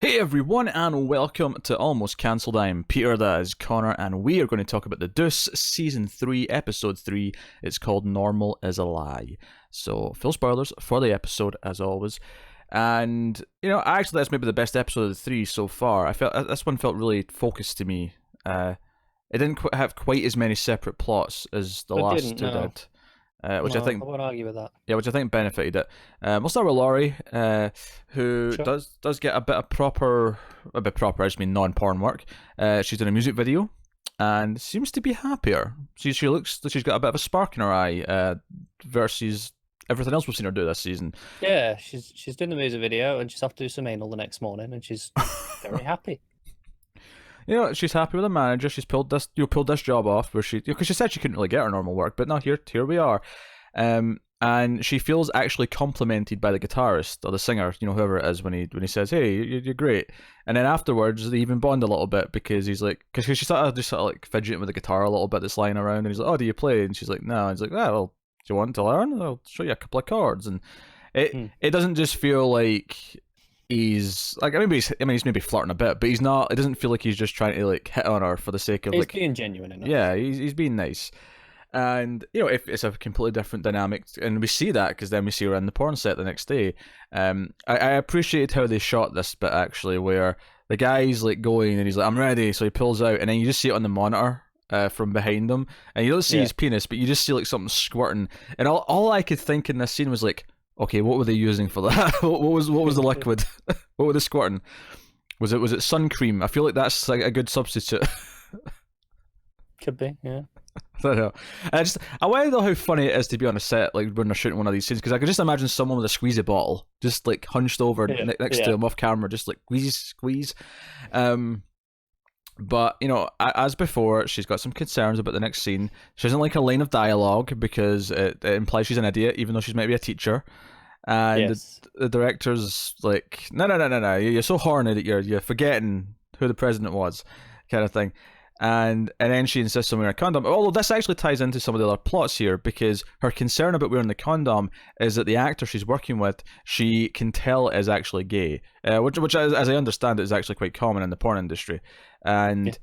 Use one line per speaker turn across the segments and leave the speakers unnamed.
Hey everyone, and welcome to Almost Cancelled. I'm Peter, that is Connor, and we are going to talk about the Deuce Season 3, Episode 3. It's called Normal is a Lie. So, full spoilers for the episode, as always. And, actually that's maybe the best episode of the three so far. I felt this one felt really focused to me. It didn't have quite as many separate plots as the last two did. Which I think
I won't argue with that.
Yeah, which I think benefited it. We'll start with Laurie, who
Sure.
does get a bit proper, I just mean non-porn work. She's in a music video, and seems to be happier. She's got a bit of a spark in her eye, versus everything else we've seen her do this season.
Yeah, she's doing the music video and she's off to do some anal the next morning, and she's very happy.
She's happy with the manager. She's pulled this job off where because she said she couldn't really get her normal work, but now here we are. And she feels actually complimented by the guitarist or the singer, whoever it is, when he says, "Hey, you're great." And then afterwards, they even bond a little bit because he's like, because she's sort of like fidgeting with the guitar a little bit that's lying around, and he's like, "Oh, do you play?" And she's like, "No." And he's like, "Well, do you want to learn? I'll show you a couple of chords." And it doesn't just feel like he's like, he's maybe flirting a bit, but he's not. It doesn't feel like he's just trying to like hit on her for the sake of
He's being genuine enough.
Yeah, he's being nice. And if it's a completely different dynamic, and we see that because then we see her in the porn set the next day. I appreciate how they shot this bit actually, where the guy's like going and he's like, "I'm ready," so he pulls out, and then you just see it on the monitor from behind him, and you don't see his penis, but you just see like something squirting. And all I could think in this scene was like, okay, what were they using for that? what was the liquid? What were they squirting? Was it sun cream? I feel like that's like a good substitute.
Could be, yeah.
I don't know. I want to know how funny it is to be on a set like when they're shooting one of these scenes, because I could just imagine someone with a squeezy bottle just like hunched over next to him off camera, just like squeeze. But as before, she's got some concerns about the next scene. She doesn't like a line of dialogue because it implies she's an idiot, even though she's maybe a teacher. And the director's like, no, you're so horny that you're forgetting who the president was, kind of thing. And then she insists on wearing a condom. Although this actually ties into some of the other plots here, because her concern about wearing the condom is that the actor she's working with, she can tell is actually gay, which as I understand it, is actually quite common in the porn industry. And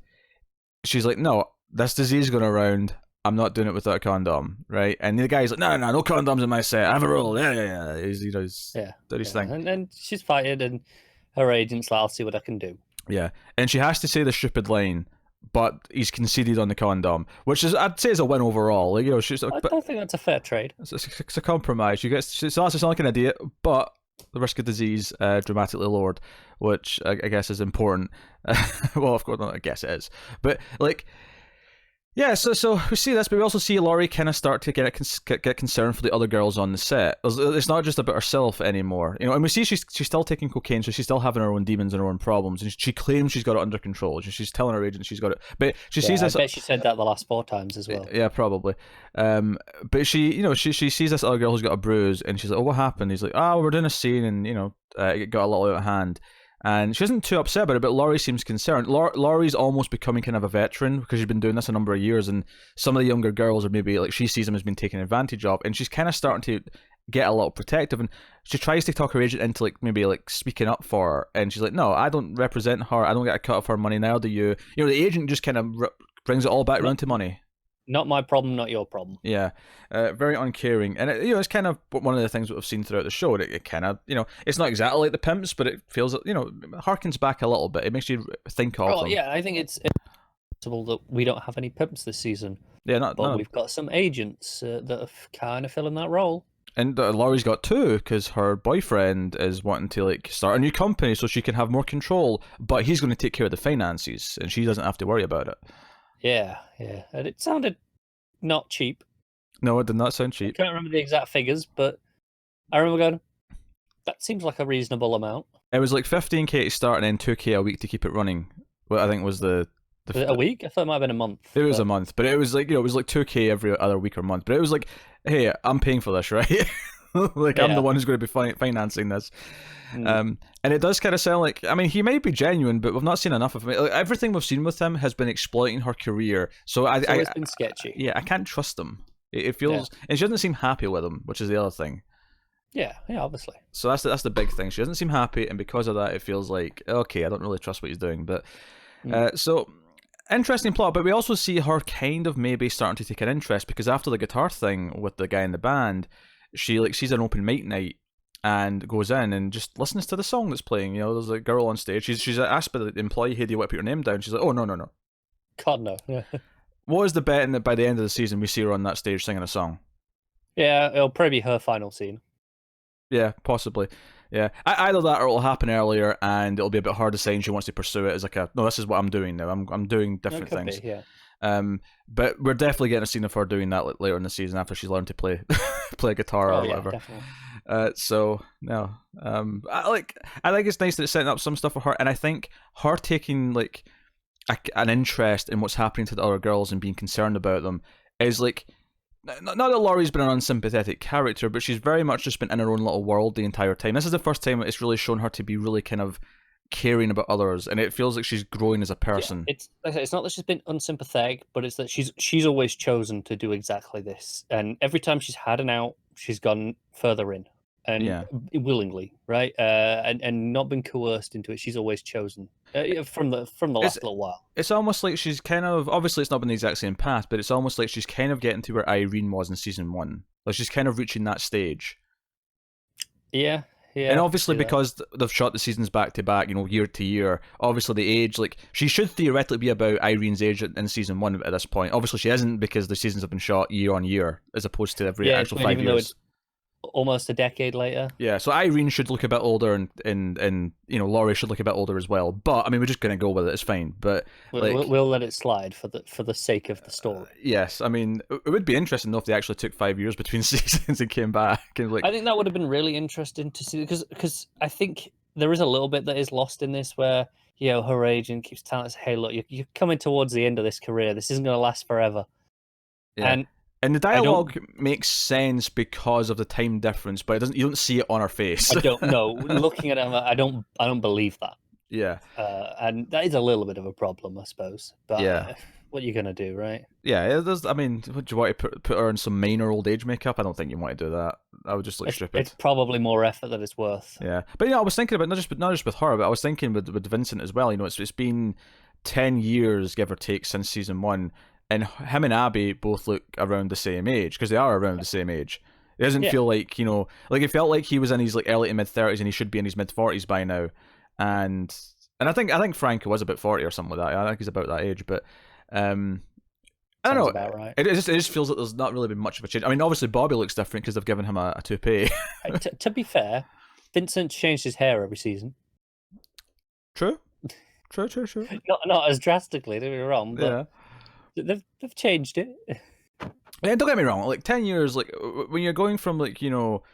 she's like, "No, this disease going around. I'm not doing it without a condom, right?" And the guy's like, no condoms in my set. I have a rule. Yeah. He's his thing.
And she's fighting, and her agent's like, "I'll see what I can do."
Yeah, and she has to say the stupid line, but he's conceded on the condom, which is, I'd say, is a win overall. Like, she's.
I don't think that's a fair trade.
It's a compromise. She starts to sound like an idiot, but the risk of disease dramatically lowered, which I guess is important. Well, of course, I guess it is, but like. Yeah, so we see this, but we also see Laurie kind of start to get concerned for the other girls on the set. It's not just about herself anymore, and we see she's still taking cocaine, so she's still having her own demons and her own problems, and she claims she's got it under control. She's telling her agent she's got it, but she sees this.
I bet she said that the last 4 times as well.
Yeah, probably. But she sees this other girl who's got a bruise, and she's like, "Oh, what happened?" He's like, "Oh, we're doing a scene, and it got a little out of hand." And she isn't too upset about it, but Laurie seems concerned. Laurie's almost becoming kind of a veteran because she's been doing this a number of years, and some of the younger girls are maybe like, she sees them as being taken advantage of, and she's kind of starting to get a little protective, and she tries to talk her agent into like maybe like speaking up for her, and she's like, "No, I don't represent her. I don't get a cut of her money. Neither do you." The agent just kind of brings it all back around to money.
Not my problem, not your problem.
Yeah, very uncaring, and it's kind of one of the things that we've seen throughout the show. It kind of, it's not exactly like the pimps, but it feels, harkens back a little bit. It makes you think of them.
Yeah, I think it's possible that we don't have any pimps this season.
Yeah,
but we've got some agents that are kind of filling that role.
And Laurie's got 2 because her boyfriend is wanting to like start a new company so she can have more control, but he's going to take care of the finances, and she doesn't have to worry about it.
Yeah, and it sounded not cheap.
No, it did not sound cheap.
I can't remember the exact figures, but I remember going, that seems like a reasonable amount.
It was like $15K to start and then $2K a week to keep it running. What I think was was
it a week? I thought it might have been a month.
It was a month, but it was like, it was like $2K every other week or month. But it was like, hey, I'm paying for this, right? Like, I'm the one who's going to be financing this. And it does kind of sound like, he may be genuine, but we've not seen enough of him. Like, everything we've seen with him has been exploiting her career. So
it's been sketchy.
Yeah, I can't trust him. It feels, and she doesn't seem happy with him, which is the other thing.
Yeah, obviously.
So that's the big thing. She doesn't seem happy, and because of that, it feels like, okay, I don't really trust what he's doing. But so interesting plot. But we also see her kind of maybe starting to take an interest, because after the guitar thing with the guy in the band, she like sees an open mic night and goes in and just listens to the song that's playing. You know, there's a girl on stage. She's asked by the employee, "Hey, do you want to put your name down?" She's like, "Oh, no, no, no."
God, no.
What is the bet in that by the end of the season we see her on that stage singing a song?
Yeah, it'll probably be her final scene.
Yeah, possibly. Yeah, either that or it'll happen earlier, and it'll be a bit hard to say, and she wants to pursue it as like a, no, this is what I'm doing now. I'm doing different things.
Be, yeah.
But we're definitely getting a scene of her doing that later in the season after she's learned to play play guitar or whatever.
Definitely.
So no, I think it's nice that it's setting up some stuff for her, and I think her taking like an interest in what's happening to the other girls and being concerned about them is like, not that Laurie's been an unsympathetic character, but she's very much just been in her own little world the entire time. This is the first time it's really shown her to be really kind of caring about others, and it feels like she's growing as a person.
Yeah, it's not that she's been unsympathetic, but it's that she's always chosen to do exactly this, and every time she's had an out, she's gone further in, and willingly, right, and not been coerced into it. She's always chosen from the last little while.
It's almost like she's kind of, obviously it's not been the exact same path, but it's almost like she's kind of getting to where Irene was in season 1. Like she's kind of reaching that stage.
Yeah. Yeah,
and obviously because they've shot the seasons back to back, you know, year to year, obviously the age, like, she should theoretically be about Irene's age in season 1 at this point. Obviously she isn't, because the seasons have been shot year on year as opposed to every actual 5 years. Though it's
almost a decade later.
Yeah, so Irene should look a bit older, and you know, Laurie should look a bit older as well. But I mean, we're just gonna go with it. It's fine. But
we'll let it slide for the sake of the story.
Yes, I mean, it would be interesting though if they actually took 5 years between seasons and came back. And like,
I think that would have been really interesting to see, because I think there is a little bit that is lost in this, where, you know, her agent keeps telling us, "Hey, look, you're coming towards the end of this career. This isn't going to last forever."
Yeah. And the dialogue makes sense because of the time difference, but you don't see it on her face.
I don't know. Looking at it, I don't believe that.
Yeah.
And that is a little bit of a problem, I suppose. But
yeah,
what are you gonna do, right?
Yeah, I mean, would you want to put her in some minor old age makeup? I don't think you want to do that. I would just look stupid.
It's probably more effort than it's worth.
Yeah, but you know, I was thinking about not just with her, but I was thinking with Vincent as well. You know, it's been 10 years, give or take, since season 1. And him and Abby both look around the same age, because they are around the same age. It doesn't feel like, you know, like it felt like he was in his like early to mid 30s and he should be in his mid 40s by now. And I think Frank was about 40 or something like that. I think he's about that age, but I don't know.
About right.
It just feels like there's not really been much of a change. I mean, obviously Bobby looks different because they've given him a toupee.
To be fair, Vincent changed his hair every season.
True.
Not as drastically, don't be wrong, but yeah. They've changed it.
Yeah, don't get me wrong. Like 10 years, like when you're going from like, you know,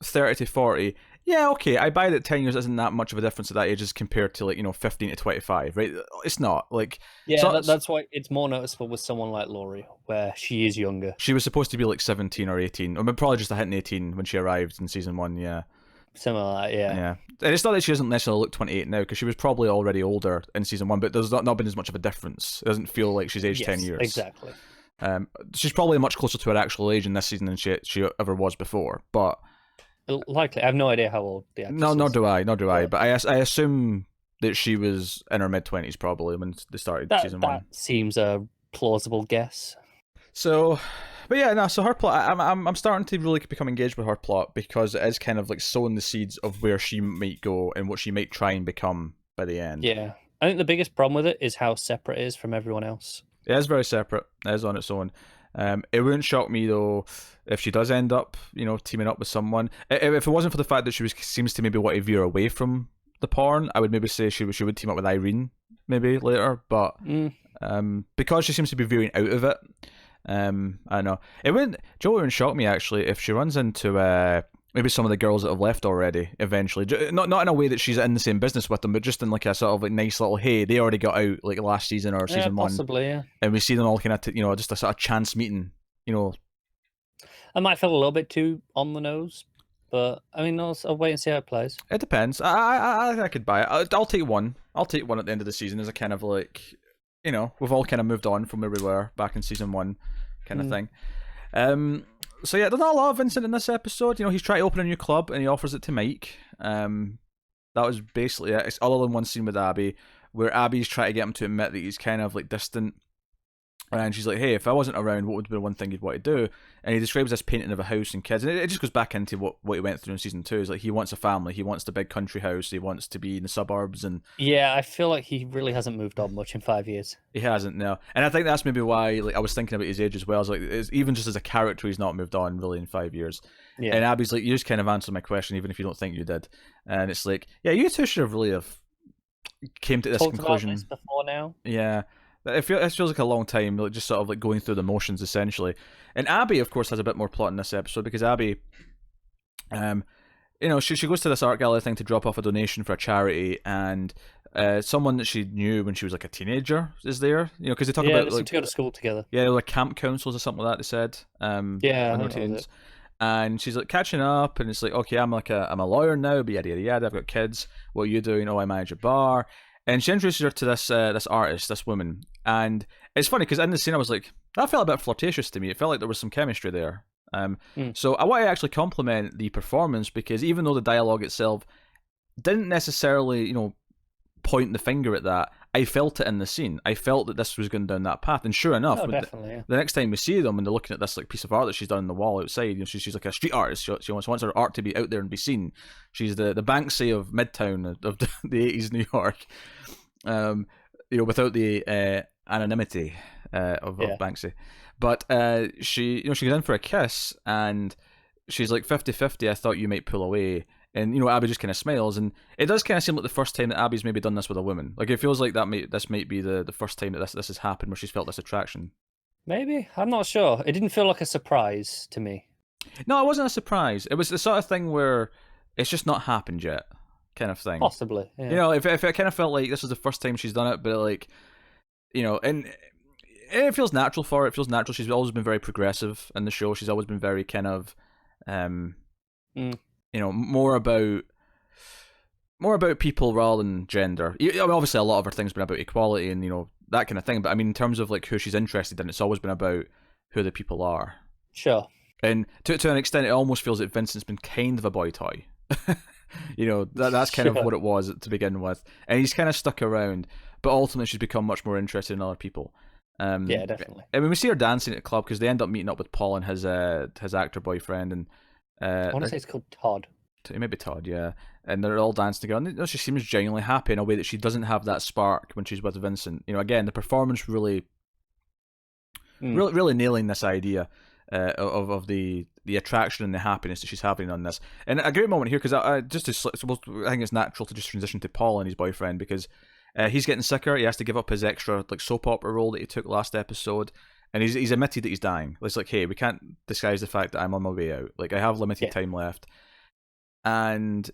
30 to 40, yeah, okay, I buy that 10 years isn't that much of a difference at that age as compared to like, you know, 15 to 25, right? It's not like,
yeah, so, that's why it's more noticeable with someone like Laurie, where she is younger.
She was supposed to be like 17 or 18, or probably just a hitting 18 when she arrived in season 1. Yeah.
Something like that, yeah.
Yeah. And it's not that she doesn't necessarily look 28 now, because she was probably already older in season 1, but there's not been as much of a difference. It doesn't feel like she's aged 10 years.
Exactly.
She's probably much closer to her actual age in this season than she ever was before, but...
Likely. I have no idea how old the actress
is. Nor do I. But I assume that she was in her mid-20s probably when they started season 1.
That seems a plausible guess.
So... But yeah, no. So her plot, I'm starting to really become engaged with her plot, because it is kind of like sowing the seeds of where she might go and what she might try and become by the end.
Yeah, I think the biggest problem with it is how separate it is from everyone else.
It is very separate. It is on its own. It wouldn't shock me though if she does end up, you know, teaming up with someone. If it wasn't for the fact that she seems to maybe want to veer away from the porn, I would maybe say she would team up with Irene maybe later. But because she seems to be veering out of it. I don't know. It wouldn't shock me actually if she runs into maybe some of the girls that have left already eventually. Not in a way that she's in the same business with them, but just in like a sort of like nice little, hey, they already got out like last season or season 1.
Possibly, yeah.
And we see them all kind of, you know, just a sort of chance meeting, you know.
I might feel a little bit too on the nose, but I mean, I'll wait and see how it plays.
It depends. I could buy it. I'll take one. I'll take one at the end of the season as a kind of like, you know, we've all kind of moved on from where we were back in season 1 kind of thing. So yeah, there's not a lot of Vincent in this episode. You know, he's trying to open a new club and he offers it to Mike. That was basically it. It's all in one scene with Abby, where Abby's trying to get him to admit that he's kind of like distant. And she's like, hey, if I wasn't around, what would be the one thing you'd want to do? And he describes this painting of a house and kids. And it just goes back into what he went through in season 2. Is like he wants a family. He wants the big country house. He wants to be in the suburbs. And
yeah, I feel like he really hasn't moved on much in 5 years.
He hasn't, no. And I think that's maybe why I was thinking about his age as well. It's like, even just as a character, he's not moved on really in 5 years. Yeah. And Abby's like, you just kind of answered my question, even if you don't think you did. And it's like, yeah, you two should have really came to this conclusion.
About this before now.
Yeah. It feels like a long time, like just sort of like going through the motions essentially. And Abby, of course, has a bit more plot in this episode because Abby, she goes to this art gallery thing to drop off a donation for a charity, and someone that she knew when she was like a teenager is there. You know, because they talk about like
to go to school together.
Yeah, like camp councils or something like that. They said. And she's like catching up, and it's like, okay, I'm a lawyer now, but yada yada. I've got kids. What are you doing? Oh, I manage a bar. And she introduces her to this artist, this woman. And it's funny because in the scene I was like, that felt a bit flirtatious to me. It felt like there was some chemistry there. So I want to actually compliment the performance, because even though the dialogue itself didn't necessarily, point the finger at that, I felt it in the scene. I felt that this was going down that path. And sure enough, the next time we see them and they're looking at this like piece of art that she's done on the wall outside, she's like a street artist. She wants her art to be out there and be seen. She's the Banksy of Midtown of the 80s New York. Without the anonymity of Banksy. But she goes in for a kiss and she's like 50-50, I thought you might pull away. And Abby just kind of smiles, and it does kind of seem like the first time that Abby's maybe done this with a woman. Like it feels like this might be the first time that this has happened where she's felt this attraction.
Maybe, I'm not sure. It didn't feel like a surprise to me.
No, it wasn't a surprise. It was the sort of thing where it's just not happened yet, kind of thing.
Possibly, yeah.
If it kind of felt like this was the first time she's done it, but like, and it feels natural for her. It feels natural. She's always been very progressive in the show. She's always been very kind of, more about people rather than gender. I mean, obviously, a lot of her things been about equality and that kind of thing. But I mean, in terms of like who she's interested in, it's always been about who the people are.
Sure.
And to an extent, it almost feels like Vincent's been kind of a boy toy. That's kind of what it was to begin with, and he's kind of stuck around. But ultimately, she's become much more interested in other people.
Yeah, definitely.
I mean, we see her dancing at the club because they end up meeting up with Paul and his actor boyfriend, and
I want to say it's called Todd.
Maybe Todd, yeah. And they're all dancing together. And she seems genuinely happy in a way that she doesn't have that spark when she's with Vincent. Again, the performance really nailing this idea of the attraction and the happiness that she's having on this. And a great moment here, because I think it's natural to just transition to Paul and his boyfriend, because he's getting sicker. He has to give up his extra like soap opera role that he took last episode. And he's admitted that he's dying. It's like, hey, we can't disguise the fact that I'm on my way out. Like, I have limited time left. And,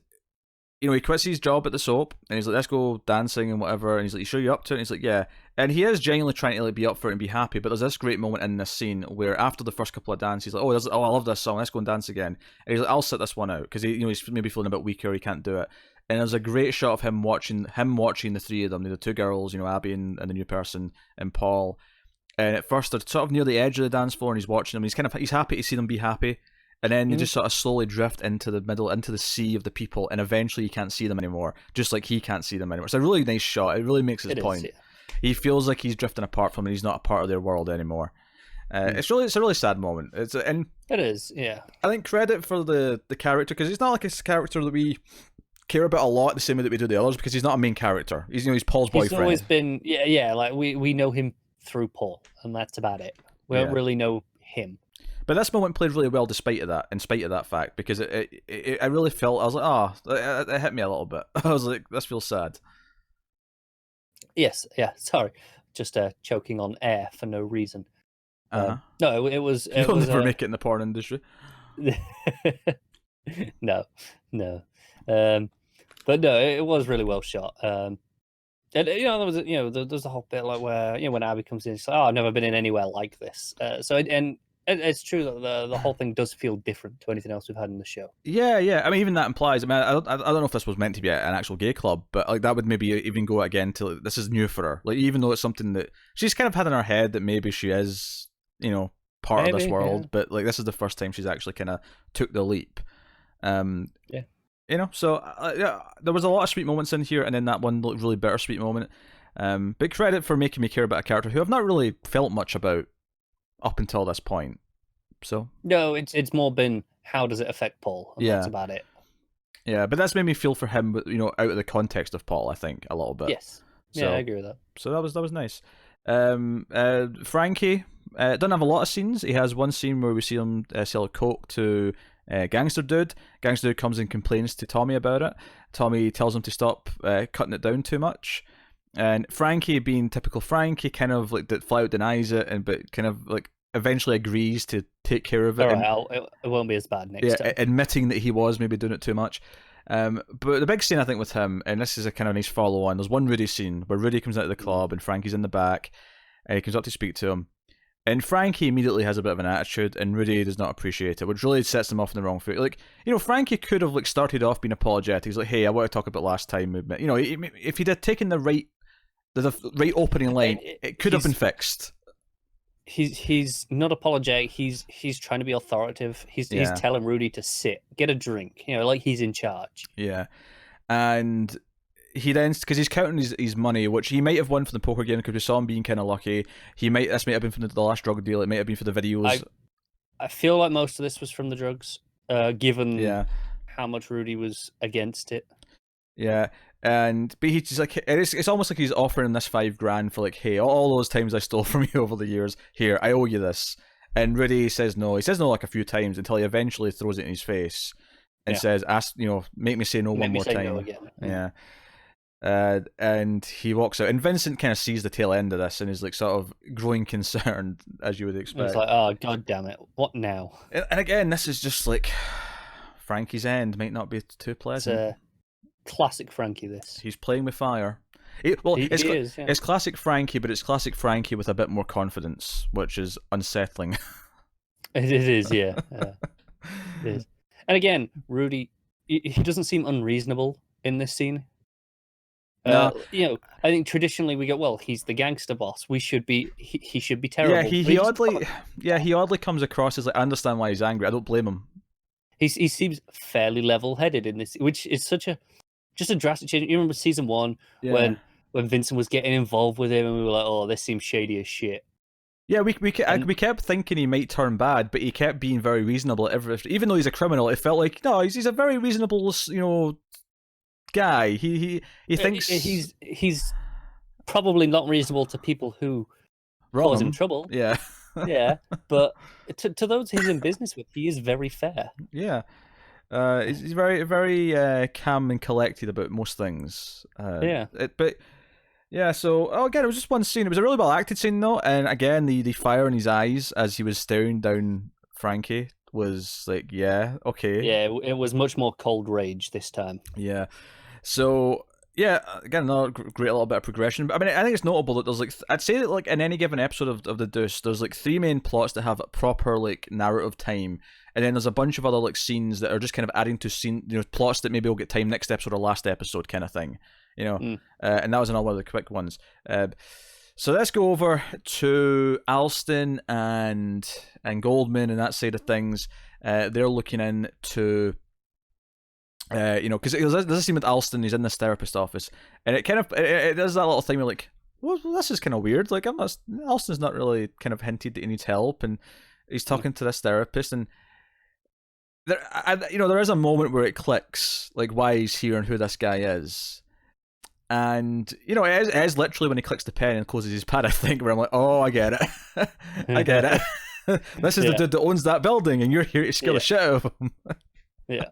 he quits his job at the soap, and he's like, let's go dancing and whatever. And he's like, you sure you're up to it? And he's like, yeah. And he is genuinely trying to like be up for it and be happy. But there's this great moment in this scene where after the first couple of dances, he's like, I love this song. Let's go and dance again. And he's like, I'll sit this one out. Because he's maybe feeling a bit weaker. He can't do it. And there's a great shot of him watching the three of them, the two girls, Abby and the new person, and Paul. And at first, they're sort of near the edge of the dance floor, and he's watching them. He's happy to see them be happy, and then they just sort of slowly drift into the middle, into the sea of the people, and eventually you can't see them anymore, just like he can't see them anymore. It's a really nice shot. It really makes his point. Yeah. He feels like he's drifting apart from them, and he's not a part of their world anymore. It's a really sad moment. It
is, yeah.
I think credit for the character, because it's not like it's a character that we care about a lot the same way that we do the others, because he's not a main character. He's he's Paul's boyfriend. He's
always been like we know him through Paul, and that's about it. We don't really know him.
But this moment played really well in spite of that fact, because I really felt, I was like, it hit me a little bit. I was like, this feels sad.
Yes, yeah, sorry. Just choking on air for no reason. No, it was...
You'll never make it in the porn industry.
No. But no, it was really well shot. And there was there's a whole bit like where when Abby comes in, she's like, "Oh, I've never been in anywhere like this." It's true that the whole thing does feel different to anything else we've had in the show.
Yeah. I mean, even that implies. I mean, I don't know if this was meant to be an actual gay club, but like that would maybe even go again to this is new for her. Like, even though it's something that she's kind of had in her head that maybe she is, part of this world,
yeah.
but like this is the first time she's actually kind of took the leap.
Yeah.
You know, so yeah, there was a lot of sweet moments in here, and then that one really bittersweet moment. Big credit for making me care about a character who I've not really felt much about up until this point. So
no, it's more been how does it affect Paul, and that's about it.
Yeah, but that's made me feel for him, you know, out of the context of Paul, I think, a little bit.
Yes. Yeah,
So,
I agree with that.
So that was nice. Frankie doesn't have a lot of scenes. He has one scene where we see him sell coke to Gangster Dude. Gangster Dude comes and complains to Tommy about it. Tommy tells him to stop cutting it down too much. And Frankie, being typical Frankie, kind of like flat out denies it, but kind of like eventually agrees to take care of it.
All right, it won't be as bad next time.
Admitting that he was maybe doing it too much. But the big scene I think with him, and this is a kind of nice follow on, there's one Rudy scene where Rudy comes out of the club and Frankie's in the back, and he comes up to speak to him. And Frankie immediately has a bit of an attitude, and Rudy does not appreciate it, which really sets him off in the wrong foot. Like, you know, Frankie could have like started off being apologetic. He's like, "Hey, I want to talk about last time." You know, if he'd had taken the right opening line, it could have been fixed.
He's not apologetic. He's trying to be authoritative. He's telling Rudy to sit, get a drink. You know, like he's in charge.
Yeah, and he then, because he's counting his money, which he might have won from the poker game because we saw him being kind of lucky. This might have been from the last drug deal. It might have been for the videos.
I feel like most of this was from the drugs, given how much Rudy was against it.
Yeah, but he's just like, it's almost like he's offering this $5,000 for like, hey, all those times I stole from you over the years, here, I owe you this. And Rudy says no. He says no like a few times until he eventually throws it in his face and says, "Ask, you know, make me say no one more time."
No again.
Yeah. And he walks out, and Vincent kind of sees the tail end of this and is like sort of growing concerned, as you would expect.
It's like, oh god damn it, what now?
And again, this is just like Frankie's end might not be too pleasant.
Classic Frankie, this.
He's playing with fire. It's classic Frankie, but it's classic Frankie with a bit more confidence, which is unsettling.
It is, yeah. It is. And again, Rudy, he doesn't seem unreasonable in this scene.
No.
You know, I think traditionally we go, well, he's the gangster boss. He should be terrible.
Yeah, he oddly comes across as like, I understand why he's angry. I don't blame him.
He seems fairly level-headed in this, which is just a drastic change. You remember season 1 when Vincent was getting involved with him, and we were like, "Oh, this seems shady as shit."
Yeah, we kept thinking he might turn bad, but he kept being very reasonable. Even though he's a criminal, it felt like no, he's a very reasonable, you know, guy. He thinks
he's probably not reasonable to people who cause him trouble.
Yeah,
yeah, but to those he's in business with, he is very fair.
Yeah. He's very, very calm and collected about most things. So again, it was just one scene. It was a really well acted scene though, and again, the fire in his eyes as he was staring down Frankie was like, yeah, okay.
Yeah, it was much more cold rage this time.
Yeah. So yeah, again, another great little bit of progression. But I mean, I think it's notable that there's like, I'd say that like in any given episode of the Deuce, there's like 3 main plots that have proper like narrative time. And then there's a bunch of other like scenes that are just kind of adding to plots that maybe will get time next episode or last episode kind of thing, you know. And that was another one of the quick ones. So let's go over to Alston and Goldman and that side of things. They're looking into, because there's a scene with Alston. He's in this therapist office, and it kind of it does that little thing where like, well, this is kind of weird. Like, Alston's not really kind of hinted that he needs help, and he's talking to this therapist and. There is a moment where it clicks, like why he's here and who this guy is, and it is literally when he clicks the pen and closes his pad. I think where I'm like, oh, I get it, I get it. This is the dude that owns that building, and you're here to scare the shit out of him.
Yeah.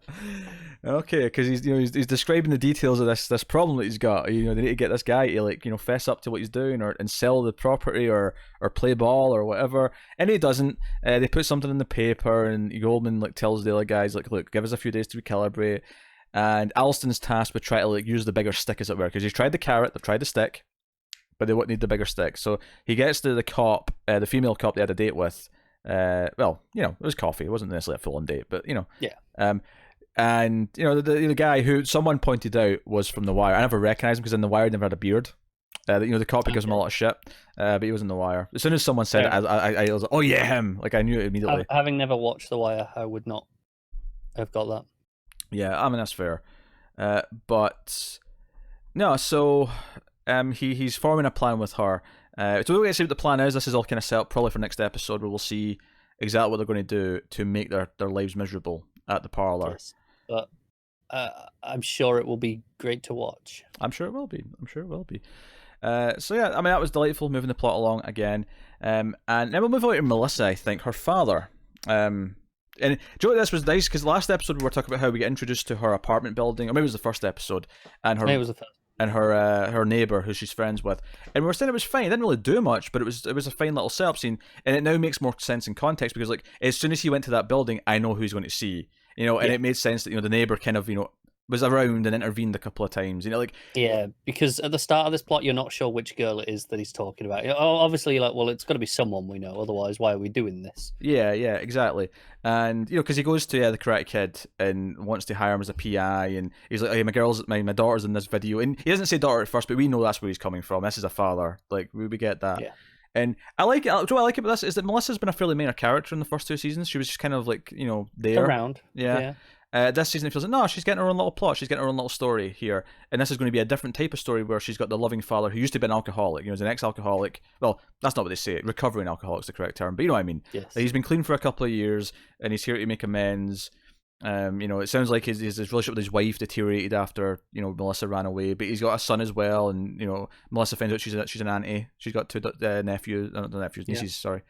Okay, because he's describing the details of this problem that he's got. They need to get this guy to fess up to what he's doing and sell the property or play ball or whatever. And he doesn't. They put something in the paper, and Goldman tells the other guys look, give us a few days to recalibrate. And Alston's tasked with trying to use the bigger stick, as it were, because he's tried the carrot, they've tried the stick, but they wouldn't need the bigger stick. So he gets to the cop, the female cop they had a date with. It was coffee. It wasn't necessarily a full-on date, but
yeah.
And the guy who someone pointed out was from The Wire. I never recognized him because in The Wire he never had a beard. The cop who gives him a lot of shit, but he was in The Wire. As soon as someone said it, I was like, oh yeah, him. Like I knew it immediately.
Having never watched The Wire, I would not have got that.
Yeah, I mean that's fair. But no, so he's forming a plan with her. So we'll get to see what the plan is. This is all kind of set up probably for next episode, where we'll see exactly what they're going to do to make their lives miserable at the parlor.
Yes, but I'm sure it will be great to watch.
I'm sure it will be. So yeah, I mean that was delightful, moving the plot along again. And then we'll move on to Melissa. I think her father. And do you know what, this was nice because last episode we were talking about how we get introduced to her apartment building, or maybe it was the first episode, and her.
It was the first.
And her neighbor who she's friends with, and we were saying it was fine. It didn't really do much, but it was a fine little setup scene, and it now makes more sense in context because like as soon as he went to that building, I know who he's going to see, and it made sense that the neighbor kind of was around and intervened a couple of times,
because at the start of this plot you're not sure which girl it is that he's talking about. Obviously you're like, well, it's got to be someone we know, otherwise why are we doing this?
Yeah, exactly. And because he goes to the Karate Kid and wants to hire him as a PI, and he's like, hey, my daughter's in this video, and he doesn't say daughter at first, but we know that's where he's coming from. This is a father, like we get that. And I like it. What I like about this is that Melissa's been a fairly minor character in the first 2 seasons. She was just kind of like there
around.
This season it feels like, no, she's getting her own little plot, she's getting her own little story here, and this is going to be a different type of story where she's got the loving father who used to be an alcoholic, he's an ex-alcoholic. Well, that's not what they say, recovering alcoholic's the correct term, but you know what I mean.
Yes.
Like, he's been clean for a couple of years and he's here to make amends. It sounds like his relationship with his wife deteriorated after Melissa ran away, but he's got a son as well, and Melissa finds out she's an auntie. She's got 2 nieces, sorry.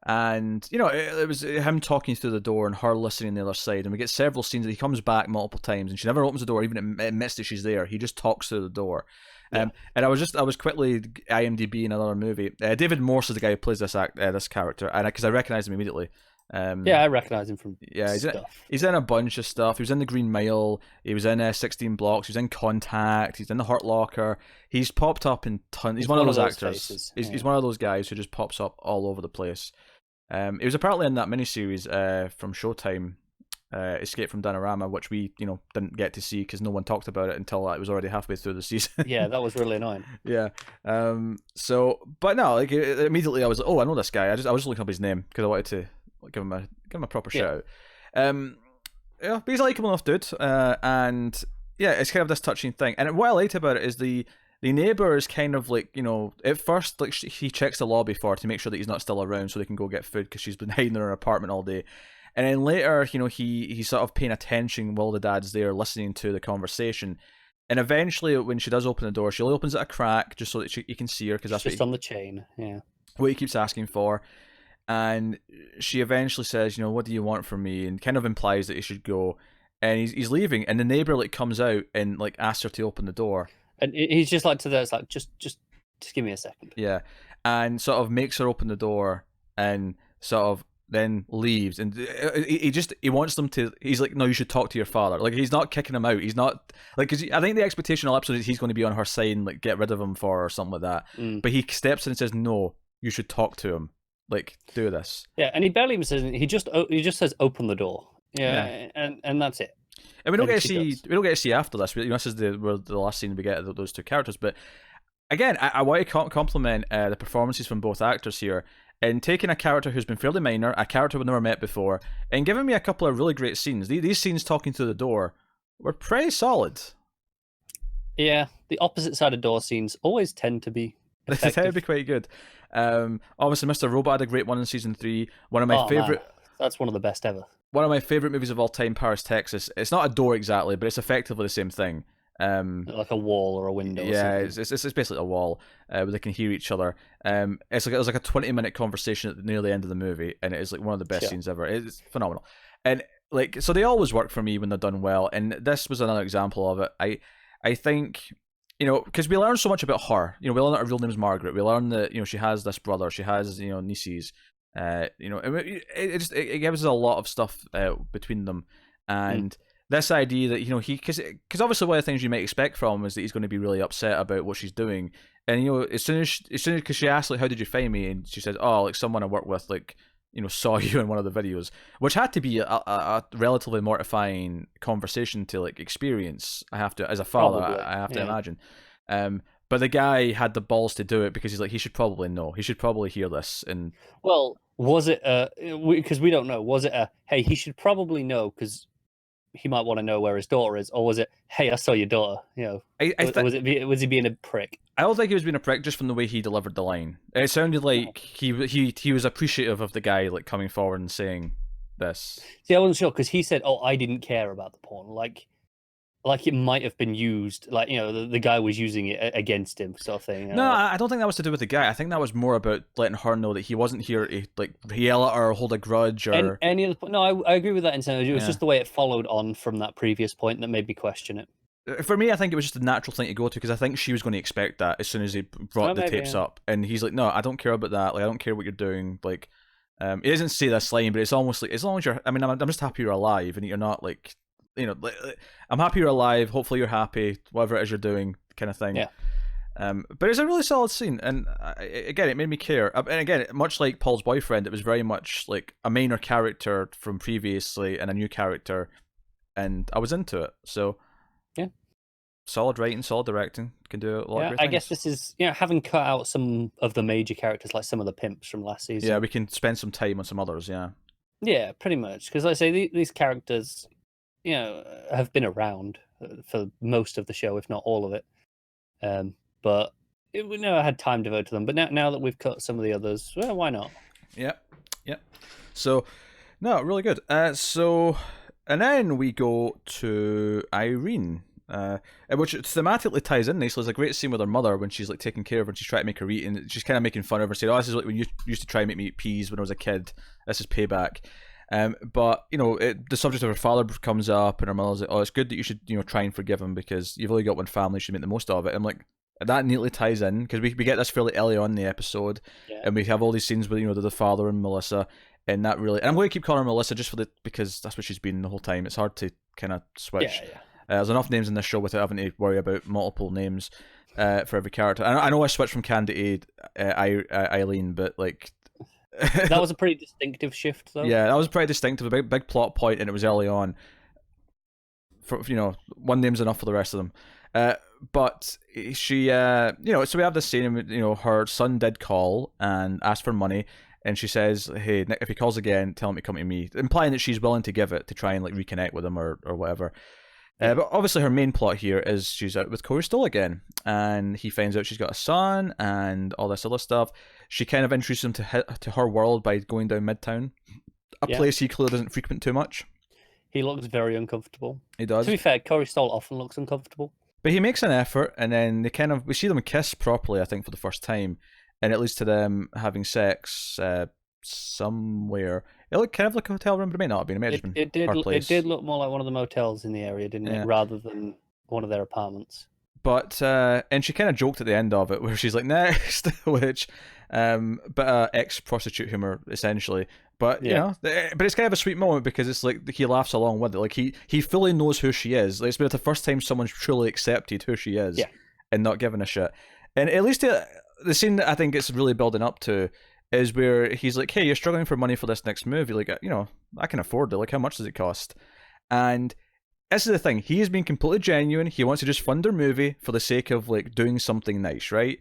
And it was him talking through the door and her listening on the other side, and we get several scenes that he comes back multiple times and she never opens the door, even admits that she's there. He just talks through the door. And I was quickly IMDb in another movie. David Morse is the guy who plays this character, and because I recognized him immediately.
I recognize him from stuff.
He's in a bunch of stuff. He was in The Green Mile. He was in 16 Blocks. He was in Contact. He's in The Hurt Locker. He's popped up in tons. He's one of those actors. He's one of those guys who just pops up all over the place. He was apparently in that miniseries from Showtime, Escape from Danarama, which we didn't get to see because no one talked about it until it was already halfway through the season.
Yeah, that was really annoying.
Yeah. But no, like immediately I was like, oh, I know this guy. I was just looking up his name because I wanted to give him a proper shout out. But he's a likable enough dude, and yeah, it's kind of this touching thing. And what I liked about it is the neighbor is kind of like, at first, like he checks the lobby for her to make sure that he's not still around so they can go get food because she's been hiding in her apartment all day. And then later, he's sort of paying attention while the dad's there, listening to the conversation. And eventually, when she does open the door, she only opens it a crack just so that you can see her, because that's
just on the chain. Yeah,
what he keeps asking for. And she eventually says, what do you want from me? And kind of implies that he should go. And he's leaving, and the neighbor comes out and asks her to open the door. And
he's just like to there, it's like, just give me a second.
Yeah. And sort of makes her open the door and sort of then leaves. And he wants them to, he's like, no, you should talk to your father. Like, he's not kicking him out. He's not, like, because I think the expectation all episode is he's going to be on her side and, like, get rid of him for her or something like that. But he steps in and says, no, you should talk to him. Like, do this.
Yeah, and he barely even says, he just says, open the door. Yeah. And that's it.
And we don't get to see after this. This is the last scene we get of those 2 characters. But again, I want to compliment the performances from both actors here, and taking a character who's been fairly minor, a character we've never met before, and giving me a couple of really great scenes. These scenes talking through the door were pretty solid.
Yeah, the opposite side of door scenes always tend to be effective.
They tend to be quite good. Obviously, Mr. Robot had a great one in season 3. One of my favorite.
Man. That's one of the best ever.
One of my favorite movies of all time, Paris, Texas. It's not a door exactly, but it's effectively the same thing.
Like a wall or a window.
Yeah, it's basically a wall where they can hear each other. It was like a 20-minute conversation near the end of the movie, and it is like one of the best scenes ever. It's phenomenal, and like so they always work for me when they're done well. And this was another example of it. I think. Because we learn so much about her. We learn that her real name is Margaret. We learn that she has this brother. She has nieces. It gives us a lot of stuff between them, and this idea that because obviously one of the things you might expect from him is that he's going to be really upset about what she's doing, and as soon as because she asked like, how did you find me, and she says, oh, like someone I work with saw you in one of the videos, which had to be a relatively mortifying conversation to like experience. I have to, as a father, I have to imagine. But the guy had the balls to do it because he's like, he should probably know. He should probably hear this. And
well, was it because we don't know? Was it a hey, he should probably know because he might want to know where his daughter is, or was it hey, I saw your daughter? Was he being a prick?
I don't think he was being a prick just from the way he delivered the line. It sounded like he was appreciative of the guy like coming forward and saying this.
See, I wasn't sure because he said, "Oh, I didn't care about the porn." Like it might have been used, like the guy was using it against him, sort of thing.
No, I don't think that was to do with the guy. I think that was more about letting her know that he wasn't here to like yell at her or hold a grudge or
any other. No, I agree with that in terms. It was just the way it followed on from that previous point that made me question it.
For me, I think it was just a natural thing to go to because I think she was going to expect that as soon as he brought the tapes up, and he's like, "No, I don't care about that. Like, I don't care what you're doing." Like, he doesn't say this line, but it's almost like as long as you're. I mean, I'm just happy you're alive and you're not like, I'm happy you're alive. Hopefully, you're happy. Whatever it is you're doing, kind of thing.
Yeah.
But it's a really solid scene, and again, it made me care. And again, much like Paul's boyfriend, it was very much like a minor character from previously and a new character, and I was into it. So.
Yeah.
Solid writing, solid directing. Can do a lot of great things.
I guess this is, having cut out some of the major characters, like some of the pimps from last season.
Yeah, we can spend some time on some others, yeah.
Yeah, pretty much. Because, like I say, these characters, have been around for most of the show, if not all of it. But we never had time devoted to them. But now that we've cut some of the others, well, why not?
Yep. So, no, really good. And then we go to Irene. Which thematically ties in nicely. There's a great scene with her mother when she's like taking care of her and she's trying to make her eat, and she's kind of making fun of her, saying, "Oh, this is like when you used to try and make me eat peas when I was a kid. This is payback." But the subject of her father comes up, and her mother's like, "Oh, it's good that you should try and forgive him because you've only got one family. You should make the most of it." I'm like, that neatly ties in because we get this fairly early on in the episode, and we have all these scenes with the father and Melissa. And that really, and I'm going to keep calling her Melissa just because that's what she's been the whole time. It's hard to kind of switch.
Yeah.
There's enough names in this show without having to worry about multiple names for every character. I know I switched from Candy to Eileen, but like
that was a pretty distinctive shift, though.
Yeah, that was pretty distinctive, a big plot point, and it was early on. For one name's enough for the rest of them. But she, so we have this scene. Her son did call and ask for money. And she says, "Hey, Nick, if he calls again, tell him to come to me," implying that she's willing to give it to try and like reconnect with him or whatever. But obviously her main plot here is she's out with Corey Stoll again, and he finds out she's got a son and all this other stuff. She kind of introduces him to her world by going down Midtown, a place he clearly doesn't frequent too much.
He looks very uncomfortable.
He does.
To be fair, Corey Stoll often looks uncomfortable.
But he makes an effort, and then we see them kiss properly, I think, for the first time, and it leads to them having sex somewhere. It looked kind of like a hotel room, but it may not have been.
It did look more like one of the motels in the area, didn't it? Rather than one of their apartments.
But and she kind of joked at the end of it, where she's like next, which, but ex-prostitute humor essentially. But but it's kind of a sweet moment because it's like he laughs along with it. Like he fully knows who she is. Like, it's been the first time someone's truly accepted who she is, and not giving a shit. And at least the scene that I think it's really building up to is where he's like, "Hey, you're struggling for money for this next movie. Like, I can afford it. Like, how much does it cost?" And this is the thing. He is being completely genuine. He wants to just fund their movie for the sake of like doing something nice, right?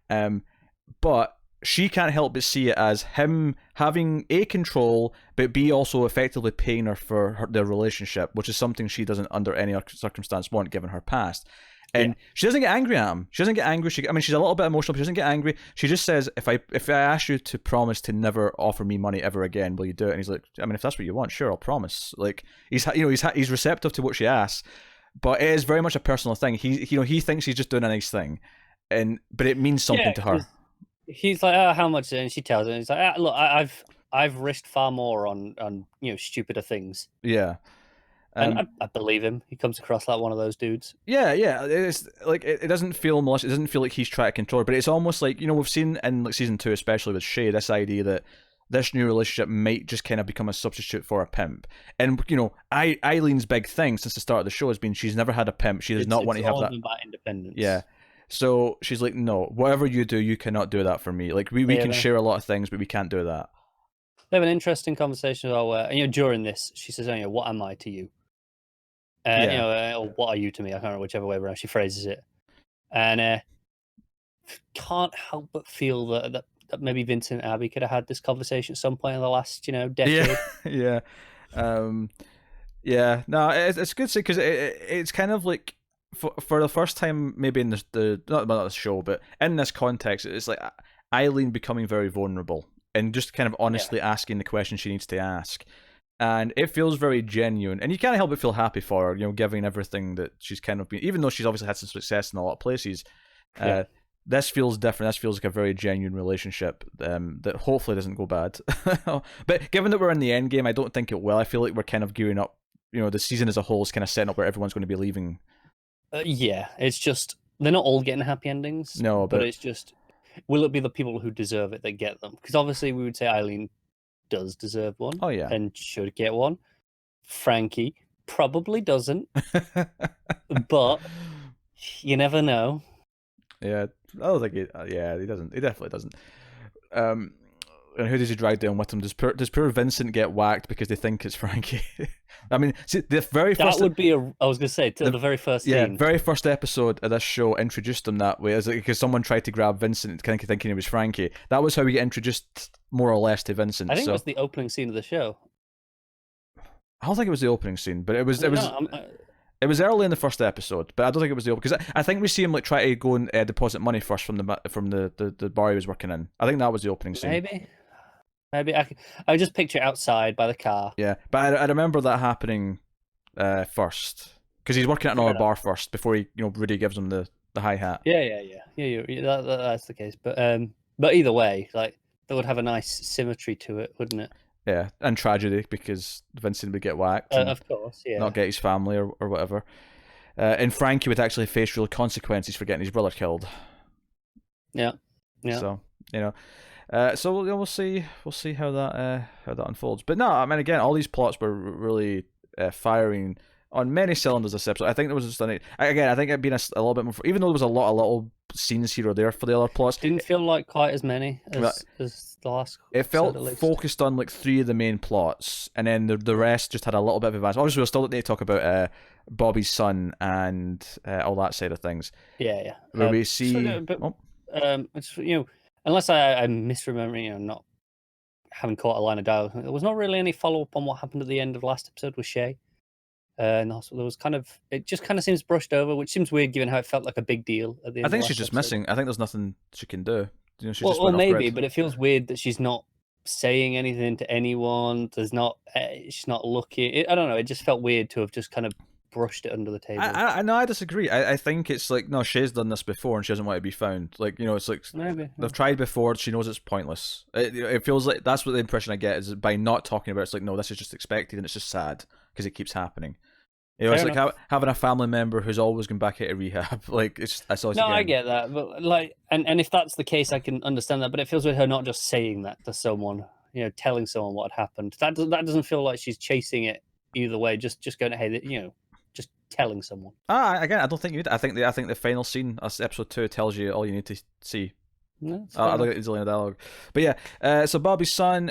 But she can't help but see it as him having A, control, but B, also effectively paying her for their relationship, which is something she doesn't under any circumstance want given her past. And she doesn't get angry at him. She doesn't get angry. She's a little bit emotional, but she doesn't get angry. She just says, if I ask you to promise to never offer me money ever again, will you do it? And he's like, I mean, if that's what you want, sure, I'll promise. Like, he's receptive to what she asks, but it is very much a personal thing. He thinks he's just doing a nice thing, but it means something to her.
He's like, "Oh, how much?" And she tells him, he's like, "Look, I've risked far more on stupider things."
Yeah.
And I believe him. He comes across like one of those dudes.
Yeah. It's like it doesn't feel malicious. It doesn't feel like he's trying to control her, but it's almost like we've seen in like season 2, especially with Shay, this idea that this new relationship might just kind of become a substitute for a pimp. And Eileen's big thing since the start of the show has been she's never had a pimp. She does not want to have that.
About independence.
Yeah. So she's like, no, whatever you do, you cannot do that for me. Like we can share a lot of things, but we can't do that.
They have an interesting conversation about where during this she says, "What am I to you?" Or what are you to me? I can't remember whichever way around she phrases it. And can't help but feel that maybe Vincent and Abby could have had this conversation at some point in the last decade.
Yeah, um, yeah. No, it's good to see because it's kind of like for the first time maybe in the not the show, but in this context, it's like Eileen becoming very vulnerable and just kind of honestly asking the question she needs to ask. And it feels very genuine, and you can't help but feel happy for her, giving everything that she's kind of been, even though she's obviously had some success in a lot of places. This feels different. This feels like a very genuine relationship that hopefully doesn't go bad. But given that we're in the end game, I don't think it will. I feel like we're kind of gearing up. The season as a whole is kind of setting up where everyone's going to be leaving.
Yeah, it's just they're not all getting happy endings.
No,
but it's just, will it be the people who deserve it that get them? Because obviously we would say Eileen does deserve one.
Oh yeah,
and should get one. Frankie probably doesn't, but you never know.
Yeah, I don't think he. Yeah, he doesn't. He definitely doesn't. And who does he drag down with him? Does poor Vincent get whacked because they think it's Frankie? I mean, see, the very first
that would be I was gonna say the very first scene.
Very first episode of this show introduced him that way, because someone tried to grab Vincent, kind of thinking he was Frankie. That was how we get introduced more or less to Vincent.
I think it was the opening scene of the show.
I don't think it was the opening scene, but it was. It was early in the first episode, but I don't think it was the opening, because I think we see him like try to go and deposit money first from the bar he was working in. I think that was the opening scene.
Maybe I just picture it outside by the car.
Yeah, but I remember that happening first, because he's working at another bar first before he, Rudy gives him the hi hat.
Yeah. That's the case. But either way, like, that would have a nice symmetry to it, wouldn't it?
Yeah, and tragedy, because Vincent would get whacked.
Of course, yeah.
Not get his family or whatever. And Frankie would actually face real consequences for getting his brother killed.
Yeah.
So so we'll see how that unfolds. But no, I mean, again, all these plots were really firing on many cylinders this episode. I think there was just I think it'd been a little bit more, even though there was a lot of little scenes here or there for the other plots.
Didn't feel like quite as many as the last.
It felt focused on like 3 of the main plots, and then the rest just had a little bit of advance. Obviously, we'll still need to talk about Bobby's son and all that side of things.
Yeah.
Where we see,
it's unless I'm misremembering, not having caught a line of dialogue, there was not really any follow up on what happened at the end of last episode with Shay. And also there was it just kind of seems brushed over, which seems weird given how it felt like a big deal at the end.
I think she's just missing. I think there's nothing she can do. She's
well, maybe, but it feels weird that she's not saying anything to anyone. She's not looking. I don't know. It just felt weird to have just kind of brushed it under the table.
I know, I disagree. I think it's like, no, Shay's done this before and she doesn't want to be found. Like, it's like
maybe
they've tried before. She knows it's pointless. It feels like that's what the impression I get is by not talking about it. It's like, no, this is just expected and it's just sad because it keeps happening. It's like having a family member who's always going back out of rehab. Like, that's always. No,
I get that, but like, and if that's the case, I can understand that. But it feels with her not just saying that to someone, telling someone what had happened. That doesn't feel like she's chasing it either way. Just going, hey, just telling someone.
Again, I don't think you would. I think the final scene, episode 2, tells you all you need to see.
No,
I look at his line of dialogue, but yeah. So Bobby's son,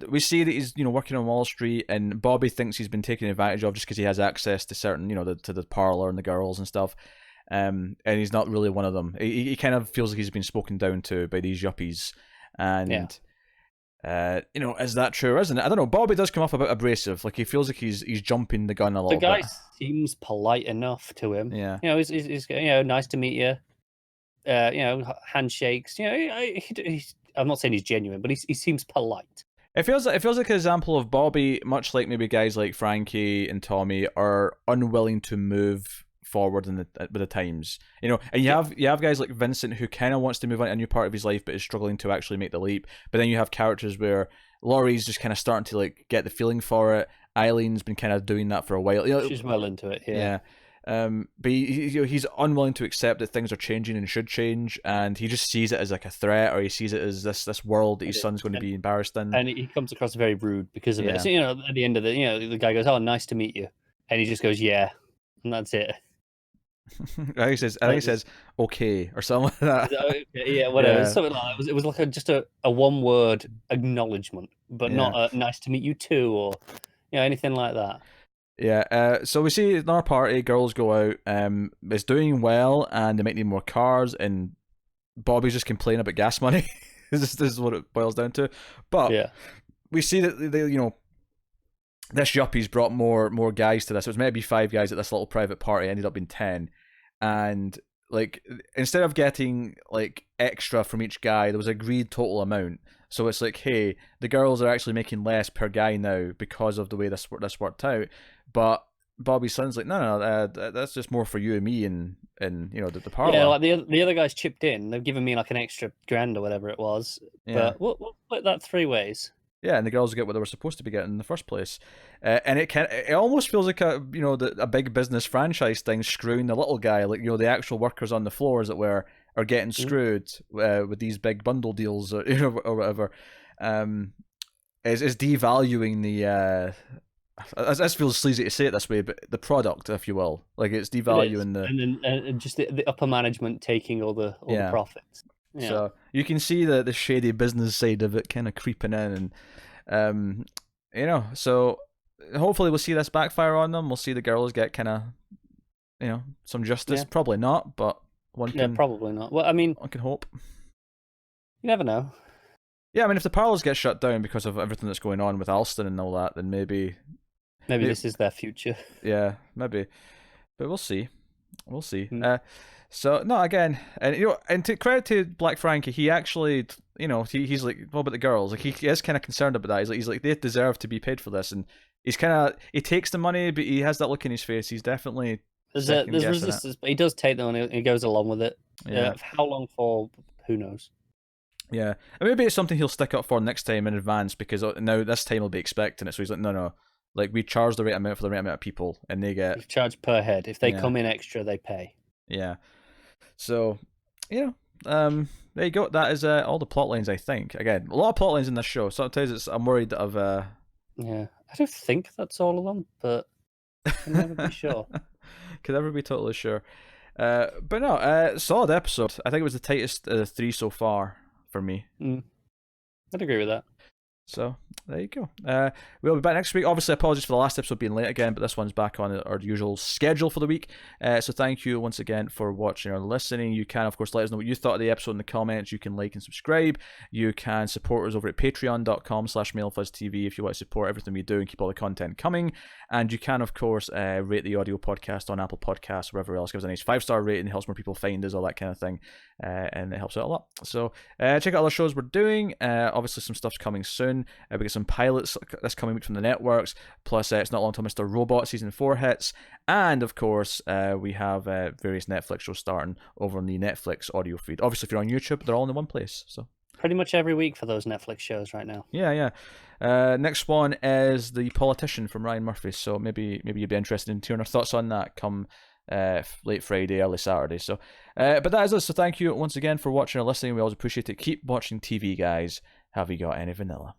we see that he's working on Wall Street, and Bobby thinks he's been taken advantage of just because he has access to certain to the parlor and the girls and stuff, and he's not really one of them. He kind of feels like he's been spoken down to by these yuppies, and is that true or isn't it? I don't know. Bobby does come off a bit abrasive, like he feels like he's jumping the gun a little bit.
The guy seems polite enough to him.
Yeah,
he's nice to meet you. Handshakes. I'm not saying he's genuine, but he seems polite.
It feels like an example of Bobby, much like maybe guys like Frankie and Tommy, are unwilling to move forward with the times. And you have guys like Vincent who kind of wants to move on to a new part of his life, but is struggling to actually make the leap. But then you have characters where Laurie's just kind of starting to like get the feeling for it. Eileen's been kind of doing that for a while.
She's well into it. Yeah.
But he's unwilling to accept that things are changing and should change, and he just sees it as like a threat, or he sees it as this world that his son's going to be embarrassed in.
And he comes across very rude because of it. So, at the end of the guy goes, "Oh, nice to meet you," and he just goes, "Yeah," and that's it.
I think he says "okay" or something like that.
Okay, yeah, whatever. Yeah. Something like that. It was like just a one-word acknowledgement, but not a "nice to meet you too" or anything like that.
Yeah, so we see in our party, girls go out, it's doing well, and they might need more cars, and Bobby's just complaining about gas money. This is what it boils down to. But we see that this yuppie's brought more guys to this. It was maybe 5 guys at this little private party. It ended up being 10, and like instead of getting like extra from each guy, there was an agreed total amount. So it's like, hey, the girls are actually making less per guy now because of the way this worked out. But Bobby's son's like, no, that's just more for you and me and the parlor.
Yeah, like the other guys chipped in. They've given me like an extra $1,000 or whatever it was. Yeah. But we'll split that 3 ways.
Yeah, and the girls get what they were supposed to be getting in the first place, and it almost feels like a big business franchise thing screwing the little guy, like the actual workers on the floor, as it were, are getting screwed with these big bundle deals or or whatever. Is devaluing the. This feels sleazy to say it this way, but the product, if you will, like it's devaluing
and just the upper management taking all the profits. Yeah.
So you can see the shady business side of it kind of creeping in, and so hopefully we'll see this backfire on them. We'll see the girls get kind of some justice. Yeah. Probably not, but
probably not. Well, I mean,
one can hope.
You never know.
Yeah, I mean, if the parlors get shut down because of everything that's going on with Alston and all that, then maybe
this is their future.
Yeah, maybe, but we'll see. We'll see. So no, again, and to credit to Black Frankie, he actually, he's like, what about the girls? Like he is kind of concerned about that. He's like they deserve to be paid for this, and he takes the money, but he has that look in his face. He's definitely
there's resistance, but he does take them and he goes along with it. Yeah. How long for? Who knows?
Yeah, and maybe it's something he'll stick up for next time in advance, because now this time he'll be expecting it. So he's like, no, like we charge the right amount for the right amount of people, and they get
charged per head. If they come in extra, they pay.
Yeah. So, there you go. That is all the plot lines, I think. Again, a lot of plot lines in this show. Sometimes I'm worried of.
Yeah, I don't think that's all of them, but I can never be sure.
Can never be totally sure. But no, solid episode. I think it was the tightest of the 3 so far for me.
I'd agree with that.
So there you go. We'll be back next week. Obviously, apologies for the last episode being late again, but this one's back on our usual schedule for the week. So thank you once again for watching or listening. You can, of course, let us know what you thought of the episode in the comments. You can like and subscribe. You can support us over at patreon.com/MailFuzzTV if you want to support everything we do and keep all the content coming. And you can, of course, rate the audio podcast on Apple Podcasts, wherever else. Give us a nice 5-star rating. It helps more people find us, all that kind of thing. And it helps out a lot. So check out other shows we're doing. Obviously, some stuff's coming soon. We get some pilots this coming week from the networks. Plus, it's not long till Mr. Robot Season 4 hits. And, of course, we have various Netflix shows starting over on the Netflix audio feed. Obviously, if you're on YouTube, they're all in the one place. So
pretty much every week for those Netflix shows right now.
Yeah. Next one is The Politician from Ryan Murphy. So maybe you'd be interested in hearing our thoughts on that come late Friday, early Saturday. So, but that is us. So thank you once again for watching or listening. We always appreciate it. Keep watching TV, guys. Have you got any vanilla?